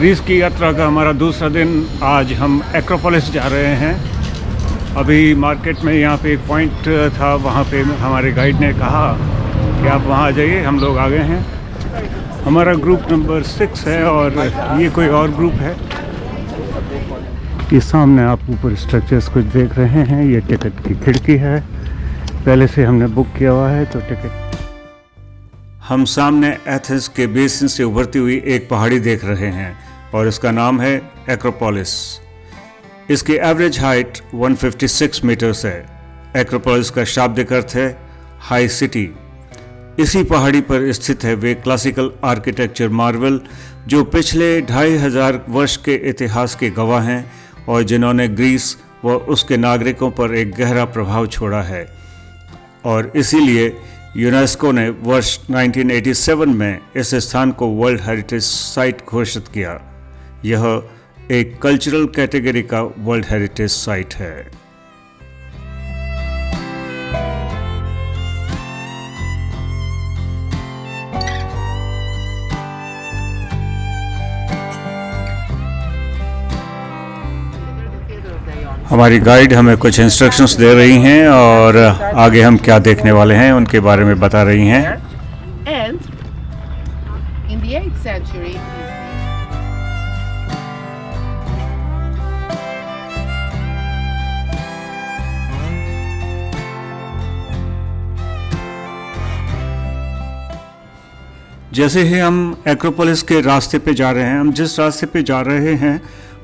Greece की यात्रा का हमारा दूसरा दिन। आज हम एक्रोपोलिस जा रहे हैं। अभी मार्केट में यहाँ पे एक पॉइंट था, वहाँ पे हमारे गाइड ने कहा कि आप वहाँ आ जाइए। हम लोग आ गए हैं। हमारा ग्रुप नंबर 6 है और ये कोई और ग्रुप है। ये सामने आप ऊपर स्ट्रक्चर्स कुछ देख रहे हैं, ये टिकट की खिड़की है। पहले से हमने बुक किया हुआ है तो टिकट। हम सामने एथेंस के बेसिन से उभरती हुई एक पहाड़ी देख रहे हैं और इसका नाम है एक्रोपोलिस। इसकी एवरेज हाइट 156 मीटर्स है। एक्रोपोलिस का शाब्दिक अर्थ है हाई सिटी। इसी पहाड़ी पर स्थित है वे क्लासिकल आर्किटेक्चर मार्वल जो पिछले 2500 वर्ष के इतिहास के गवाह हैं और जिन्होंने ग्रीस व उसके नागरिकों पर एक गहरा प्रभाव छोड़ा है। और इसीलिए यूनेस्को ने वर्ष 1987 में इस स्थान को वर्ल्ड हेरिटेज साइट घोषित किया। यह एक कल्चरल कैटेगरी का वर्ल्ड हेरिटेज साइट है। हमारी गाइड हमें कुछ इंस्ट्रक्शंस दे रही हैं और आगे हम क्या देखने वाले हैं उनके बारे में बता रही हैं। And in the 8th century, जैसे ही हम एक्रोपोलिस के रास्ते पे जा रहे हैं, हम जिस रास्ते पे जा रहे हैं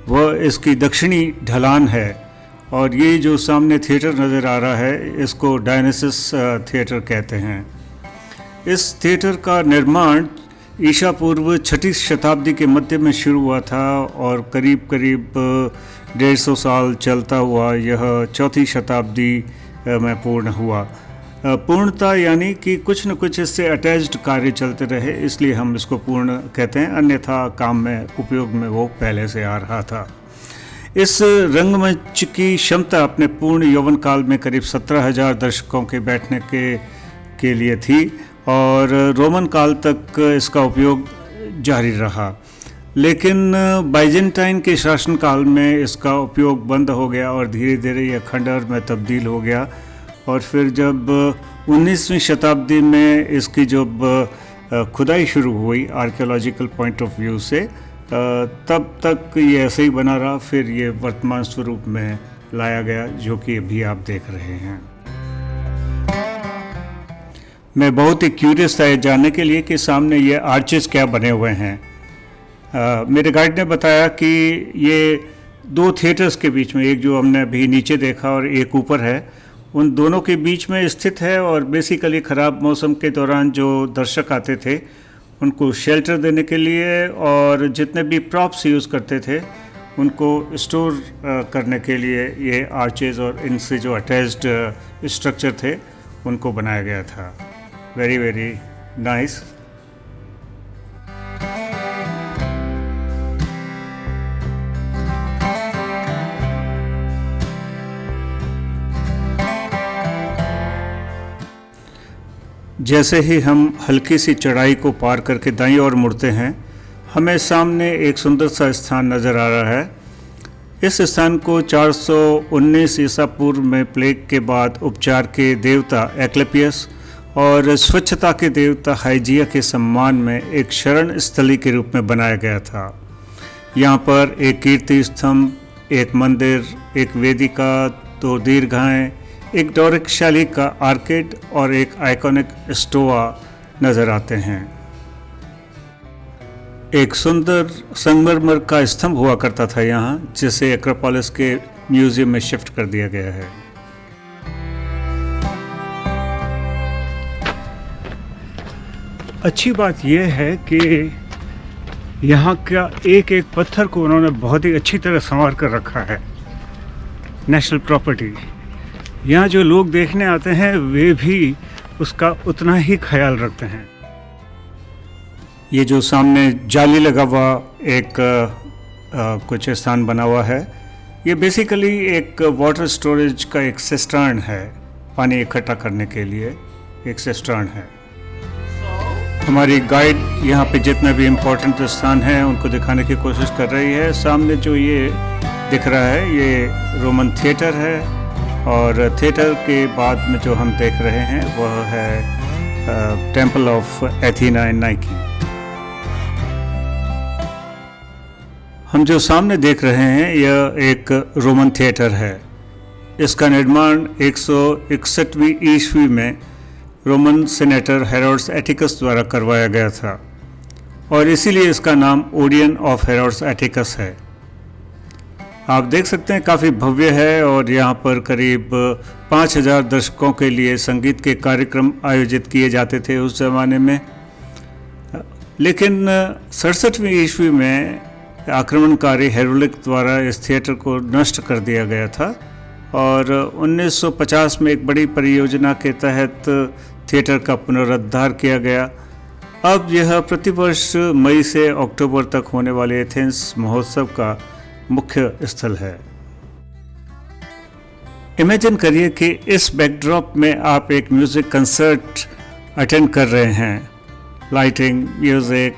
वह इसकी दक्षिणी ढलान है और ये जो सामने थिएटर नज़र आ रहा है इसको डायनेसिस थिएटर कहते हैं। इस थिएटर का निर्माण ईसा पूर्व 6ठी शताब्दी के मध्य में शुरू हुआ था और करीब 150 साल चलता हुआ यह 4ठी शताब्दी में पूर्ण हुआ। पूर्णता यानी कि कुछ न कुछ इससे अटैच्ड कार्य चलते रहे, इसलिए हम इसको पूर्ण कहते हैं, अन्यथा काम में उपयोग में वो पहले से आ रहा था। इस रंगमंच की क्षमता अपने पूर्ण यौवन काल में करीब 17,000 दर्शकों के बैठने के लिए थी और रोमन काल तक इसका उपयोग जारी रहा। लेकिन बाइजेंटाइन के शासनकाल में इसका उपयोग बंद हो गया और धीरे धीरे यह खंडहर में तब्दील हो गया। और फिर जब 19वीं शताब्दी में इसकी जब खुदाई शुरू हुई आर्कियोलॉजिकल पॉइंट ऑफ व्यू से, तब तक ये ऐसे ही बना रहा। फिर ये वर्तमान स्वरूप में लाया गया जो कि अभी आप देख रहे हैं। मैं बहुत ही क्यूरियस था ये जानने के लिए कि सामने ये आर्चेस क्या बने हुए हैं। मेरे गाइड ने बताया कि ये 2 थिएटर्स के बीच में, एक जो हमने अभी नीचे देखा और एक ऊपर है, उन दोनों के बीच में स्थित है और बेसिकली ख़राब मौसम के दौरान जो दर्शक आते थे उनको शेल्टर देने के लिए और जितने भी प्रॉप्स यूज़ करते थे उनको स्टोर करने के लिए ये आर्चेज और इनसे जो अटैच्ड स्ट्रक्चर थे उनको बनाया गया था। Very very nice. जैसे ही हम हल्की सी चढ़ाई को पार करके दाईं ओर मुड़ते हैं, हमें सामने एक सुंदर सा स्थान नज़र आ रहा है। इस स्थान को 419 ईसा पूर्व में प्लेग के बाद उपचार के देवता एक्लेपियस और स्वच्छता के देवता हाइजिया के सम्मान में एक शरण स्थली के रूप में बनाया गया था। यहाँ पर एक कीर्ति स्तंभ, एक मंदिर, एक वेदिका, 2 दीर्घाएँ, एक डोरिक शैली का आर्केड और एक आइकॉनिक स्टोआ नज़र आते हैं। एक सुंदर संगमरमर का स्तंभ हुआ करता था यहाँ, जिसे एक्रोपोलिस के म्यूजियम में शिफ्ट कर दिया गया है। अच्छी बात यह है कि यहाँ का एक एक पत्थर को उन्होंने बहुत ही अच्छी तरह संवार कर रखा है। National property. यहाँ जो लोग देखने आते हैं वे भी उसका उतना ही ख्याल रखते हैं। ये जो सामने जाली लगा हुआ एक कुछ स्थान बना हुआ है, ये बेसिकली एक वाटर स्टोरेज का एक सिस्टर्न है। पानी इकट्ठा करने के लिए एक सिस्टर्न है। हमारी गाइड यहाँ पे जितने भी इम्पोर्टेंट स्थान हैं उनको दिखाने की कोशिश कर रही है। सामने जो ये दिख रहा है ये रोमन थिएटर है, और थिएटर के बाद में जो हम देख रहे हैं वह है temple of Athena in Nike. हम जो सामने देख रहे हैं यह एक रोमन थिएटर है। इसका निर्माण 161वीं ईस्वी में रोमन सेनेटर हेरोड्स एटिकस द्वारा करवाया गया था, और इसीलिए इसका नाम ओडियन ऑफ हेरोड्स एटिकस है। आप देख सकते हैं काफ़ी भव्य है, और यहाँ पर करीब 5000 दर्शकों के लिए संगीत के कार्यक्रम आयोजित किए जाते थे उस ज़माने में। लेकिन 67वीं ईस्वी में आक्रमणकारी हेरोल्ड द्वारा इस थिएटर को नष्ट कर दिया गया था, और 1950 में एक बड़ी परियोजना के तहत थिएटर का पुनरुद्धार किया गया। अब यह प्रतिवर्ष मई से अक्टूबर तक होने वाले एथेंस महोत्सव का मुख्य स्थल है। इमेजिन करिए कि इस बैकड्रॉप में आप एक म्यूज़िक कंसर्ट अटेंड कर रहे हैं। लाइटिंग, म्यूज़िक,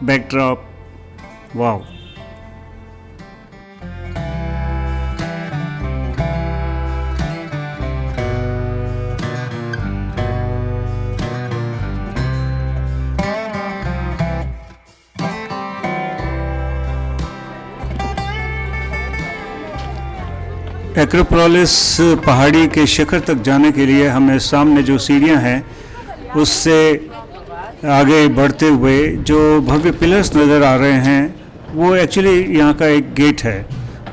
बैकड्रॉप, वाव। एक्रोपोलिस पहाड़ी के शिखर तक जाने के लिए हमें सामने जो सीढ़ियां हैं उससे आगे बढ़ते हुए जो भव्य पिलर्स नज़र आ रहे हैं वो एक्चुअली यहाँ का एक गेट है।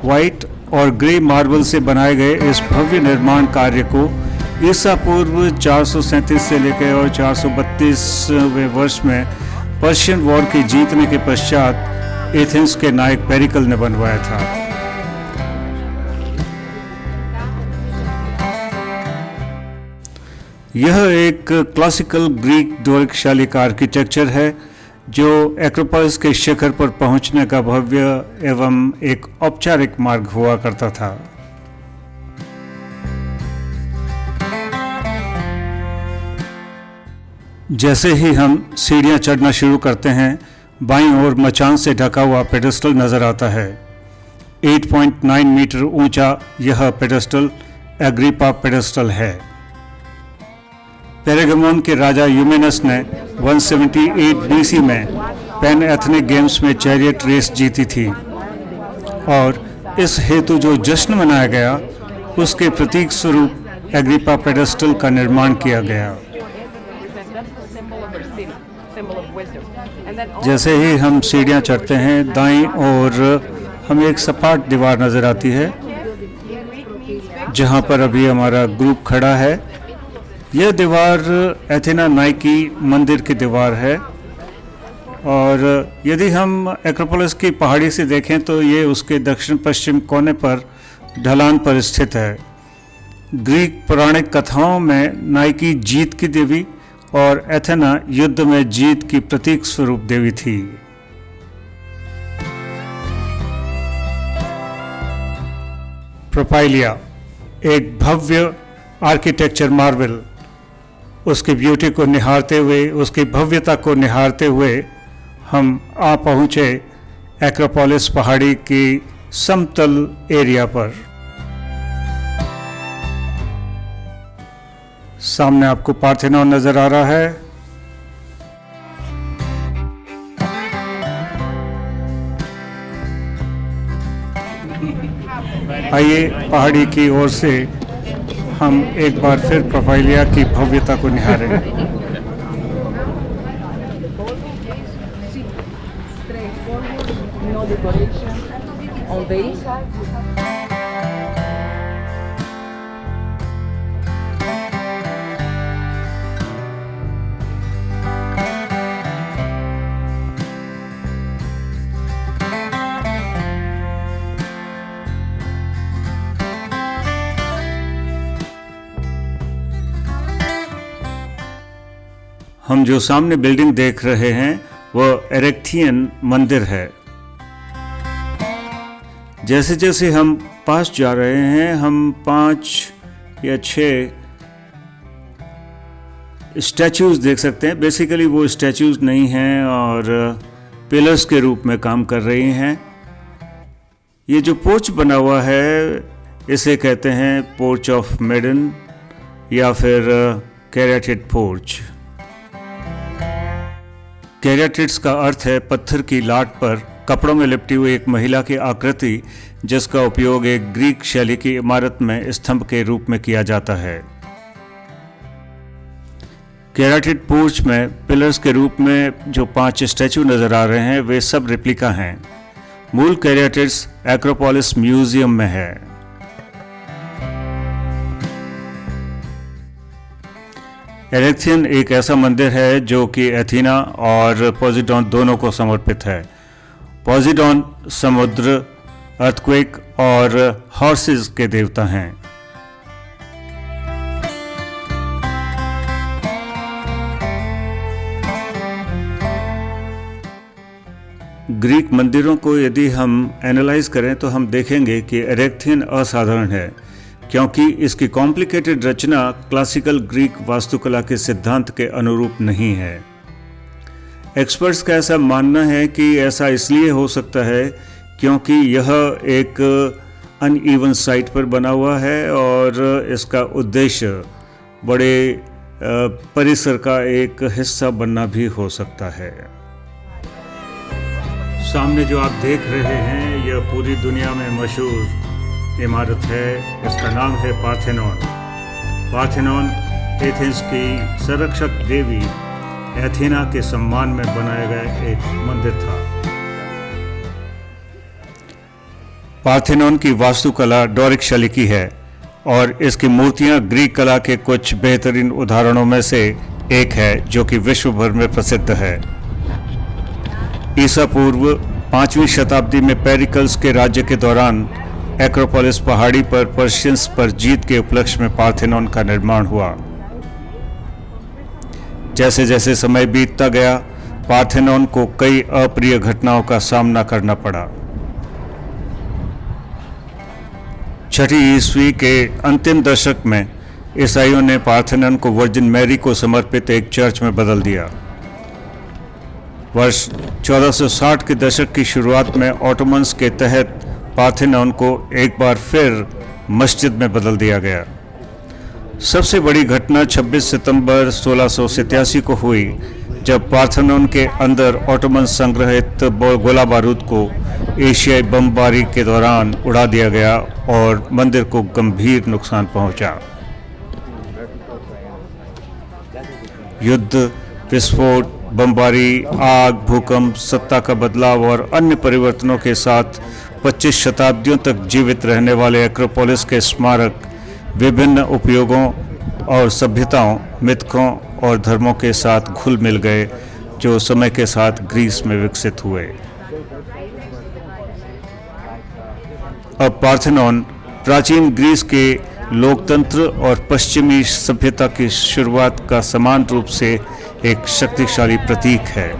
वाइट और ग्रे मार्बल से बनाए गए इस भव्य निर्माण कार्य को ईसा पूर्व 437 से लेकर और 432वें वर्ष में पर्शियन वॉर की जीतने के पश्चात एथेंस के नायक पेरिकल ने बनवाया था। यह एक क्लासिकल ग्रीक डोरिक शैली का आर्किटेक्चर है जो एक्रोपोलिस के शिखर पर पहुंचने का भव्य एवं एक औपचारिक मार्ग हुआ करता था। जैसे ही हम सीढ़ियां चढ़ना शुरू करते हैं, बाईं ओर मचान से ढका हुआ पेडेस्टल नजर आता है। 8.9 मीटर ऊंचा यह पेडेस्टल एग्रिपा पेडेस्टल है। पेरेगमोन के राजा यूमेनस ने 178 बीसी में पैन एथनिक गेम्स में चैरियट रेस जीती थी, और इस हेतु जो जश्न मनाया गया उसके प्रतीक स्वरूप एग्रिपा पेडेस्टल का निर्माण किया गया। जैसे ही हम सीढ़ियां चढ़ते हैं, दाईं ओर हमें एक सपाट दीवार नज़र आती है जहां पर अभी हमारा ग्रुप खड़ा है। यह दीवार एथेना नाइकी मंदिर की दीवार है, और यदि हम एक्रोपोलिस की पहाड़ी से देखें तो ये उसके दक्षिण पश्चिम कोने पर ढलान पर स्थित है। ग्रीक पौराणिक कथाओं में नाइकी जीत की देवी और एथेना युद्ध में जीत की प्रतीक स्वरूप देवी थी। प्रोपाइलिया एक भव्य आर्किटेक्चर मार्वल, उसकी ब्यूटी को निहारते हुए, उसकी भव्यता को निहारते हुए हम आ पहुँचे एक्रोपोलिस पहाड़ी की समतल एरिया पर। सामने आपको पार्थेनॉन नज़र आ रहा है। आइए पहाड़ी की ओर से हम एक बार फिर प्रोपाइलिया की भव्यता को निहारें। हम जो सामने बिल्डिंग देख रहे हैं वह एरेक्थियन मंदिर है। जैसे जैसे हम पास जा रहे हैं, हम 5 या 6 स्टैचूज़ देख सकते हैं। बेसिकली वो स्टैचूज़ नहीं हैं और पिलर्स के रूप में काम कर रही हैं। ये जो पोर्च बना हुआ है इसे कहते हैं पोर्च ऑफ मेडन या फिर कैरेटेड पोर्च। कैरेटेड्स का अर्थ है पत्थर की लाट पर कपड़ों में लिपटी हुई एक महिला की आकृति, जिसका उपयोग एक ग्रीक शैली की इमारत में स्तंभ के रूप में किया जाता है। कैरेटेड पोर्च में पिलर्स के रूप में जो 5 स्टैचू नजर आ रहे हैं वे सब रेप्लिका हैं। मूल कैरेटेड्स एक्रोपोलिस म्यूजियम में है। एरेक्थियन एक ऐसा मंदिर है जो कि एथीना और पोजिडॉन दोनों को समर्पित है। पोजिडॉन समुद्र, अर्थक्वेक और हॉर्सेस के देवता हैं। ग्रीक मंदिरों को यदि हम एनालाइज करें तो हम देखेंगे कि एरेक्थियन असाधारण है, क्योंकि इसकी कॉम्प्लिकेटेड रचना क्लासिकल ग्रीक वास्तुकला के सिद्धांत के अनुरूप नहीं है। एक्सपर्ट्स का ऐसा मानना है कि ऐसा इसलिए हो सकता है क्योंकि यह एक अनइवन साइट पर बना हुआ है और इसका उद्देश्य बड़े परिसर का एक हिस्सा बनना भी हो सकता है। सामने जो आप देख रहे हैं यह पूरी दुनिया में मशहूर इमारत है। इसका नाम है पार्थेनॉन। पार्थेनॉन एथेंस की संरक्षक देवी एथेना के सम्मान में बनाया गया एक मंदिर था। पार्थेनॉन की वास्तुकला डोरिक शैली की है और इसकी मूर्तियां ग्रीक कला के कुछ बेहतरीन उदाहरणों में से एक है जो कि विश्व भर में प्रसिद्ध है। ईसा पूर्व 5वीं शताब्दी में पेरिकल्स के राज्य के दौरान एक्रोपोलिस पहाड़ी पर पर्शियंस पर जीत के उपलक्ष्य में पार्थेनॉन का निर्माण हुआ। जैसे जैसे समय बीतता गया पार्थेनॉन को कई अप्रिय घटनाओं का सामना करना पड़ा। 6वीं ईस्वी के अंतिम दशक में ईसाइयों ने पार्थेनॉन को वर्जिन मैरी को समर्पित एक चर्च में बदल दिया। वर्ष 1460 के दशक की शुरुआत में ऑटोमन्स के तहत पार्थेनॉन को एक बार फिर मस्जिद में बदल दिया गया। सबसे बड़ी घटना 26 सितंबर 1687 को हुई, जब पार्थेनॉन के अंदर ऑटोमन संग्रहित गोला बारूद को एशियाई बमबारी के दौरान उड़ा दिया गया और मंदिर को गंभीर नुकसान पहुंचा। युद्ध, विस्फोट, बमबारी, आग, भूकंप, सत्ता का बदलाव और अन्य परिवर्तनों के साथ 25 शताब्दियों तक जीवित रहने वाले एक्रोपोलिस के स्मारक विभिन्न उपयोगों और सभ्यताओं, मिथकों और धर्मों के साथ घुल मिल गए, जो समय के साथ ग्रीस में विकसित हुए। अब पार्थेनॉन प्राचीन ग्रीस के लोकतंत्र और पश्चिमी सभ्यता की शुरुआत का समान रूप से एक शक्तिशाली प्रतीक है।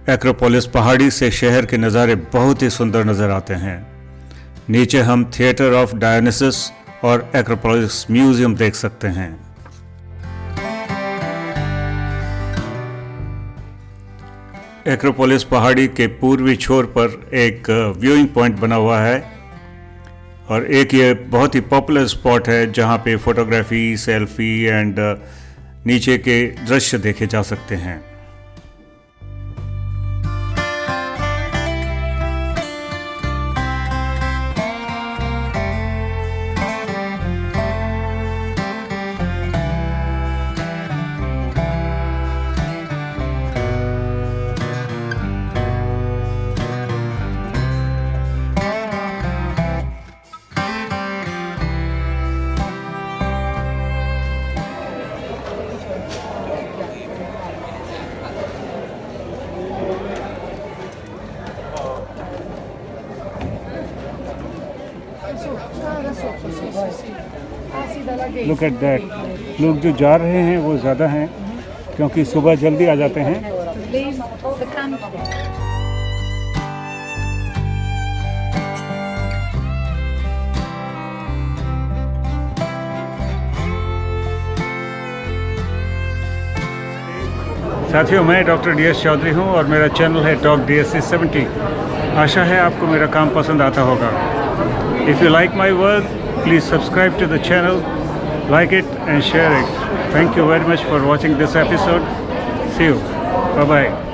एक्रोपोलिस पहाड़ी से शहर के नज़ारे बहुत ही सुंदर नज़र आते हैं। नीचे हम थिएटर ऑफ डायोनिसस और एक्रोपोलिस म्यूजियम देख सकते हैं। एक्रोपोलिस पहाड़ी के पूर्वी छोर पर एक व्यूइंग पॉइंट बना हुआ है और एक ये बहुत ही पॉपुलर स्पॉट है जहाँ पे फोटोग्राफी, सेल्फी एंड नीचे के दृश्य देखे जा सकते हैं। Look at that. लोग जो जा रहे हैं वो ज़्यादा हैं क्योंकि सुबह जल्दी आ जाते हैं। साथियों, मैं डॉक्टर DS चौधरी हूँ और मेरा चैनल है टॉप DSC 70। आशा है आपको मेरा काम पसंद आता होगा। If you like my work, please subscribe to the channel, like it and share it. Thank you very much for watching this episode. See you. Bye bye.